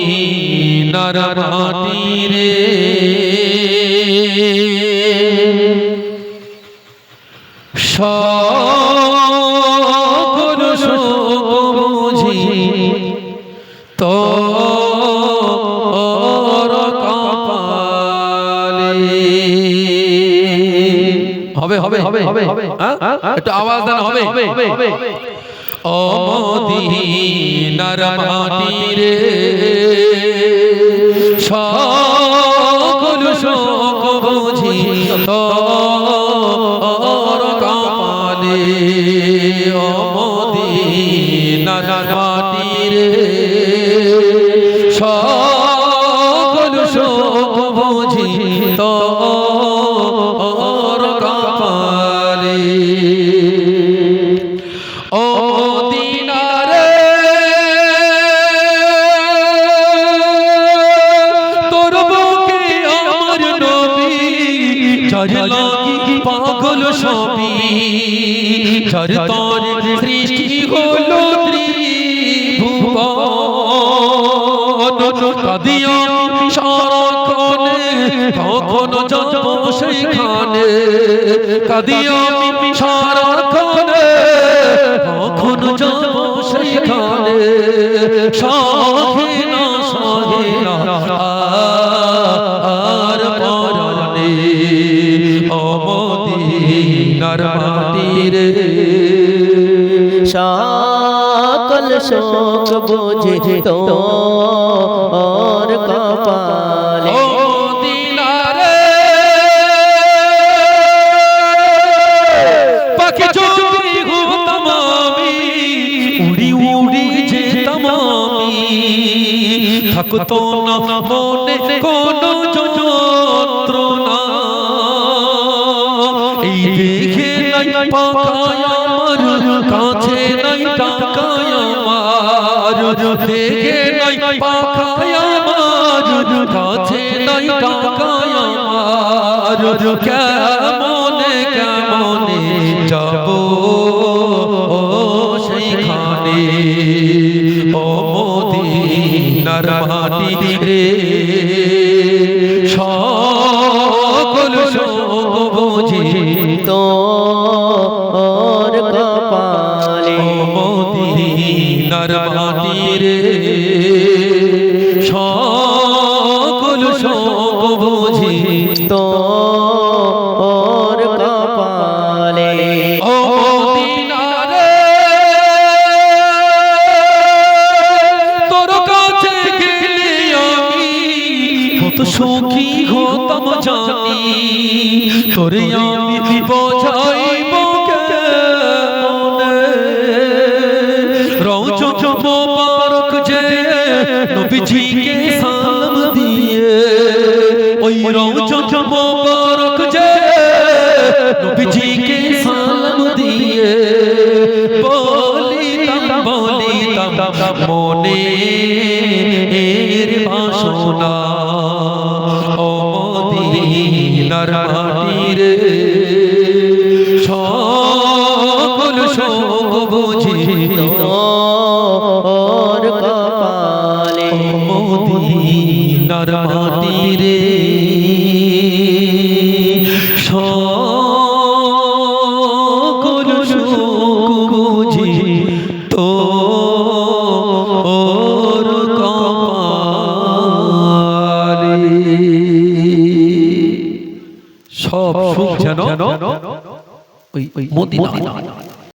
মদিনার মাটি রে সকল শোক বুঝি তোর কপালে। হবে হবে হবে হবে একটু আওয়াজ দেন হবে ও মদিনার মাটি রে সকল শোক বুঝি তোর কপালে। ও মদিনার মাটি রে সকল শোক বুঝি তোর কপালে। ও মদিনারে তোর বুকে আমার নবী যার লাগি পাগল সবই যার তোর সৃষ্টি হলো ত্রিভুবন। কাঁদিয়া সারাক্ষণে কখনো যাব সেখানে কাঁদিয়া সারাক্ষণে কখনো যাব সেখানে সহে না আর পরানে। ও মদিনার মাটি রে সকল শোক বুঝি তোর কপালে। ও মদিনারে পাখি চুরি হতাম আমি উড়ি উড়ি যেতাম আমি থাকতো না মনে কোনো যন্ত্রণা। এই দেখে নাই পাখায় আমার কাছে নাই টাকায় আমার দেখে নাই পাখায় আমার কাছে নাই টাকায় আমার কেমনে কেমনে যাব সেইখানে। ও মদিনার মাটি রে সকল শোক বুঝি তোর কপালে। ও মদিনার মাটি রে সকল শোক বুঝি তোর কপালে। ও মদিনারে তোর কাছে গেলে আমি কত সুখী হতাম জানি তোরে আমি বোঝাইব কেমনে। রওজা মোবারক যে নবীজিকে সালাম দিয়ে ওই রওজা মোবারক যে নবীজিকে সালাম দিয়ে বলিতাম মনে এর বাসনা। ও মদিনার মাটি রে সকল শোক বুঝি তোর কপালে। ও মদিনার মাটি রে সকল শোক বুঝি তোর কপালে। সব সুখ যেন ওই মদিনা।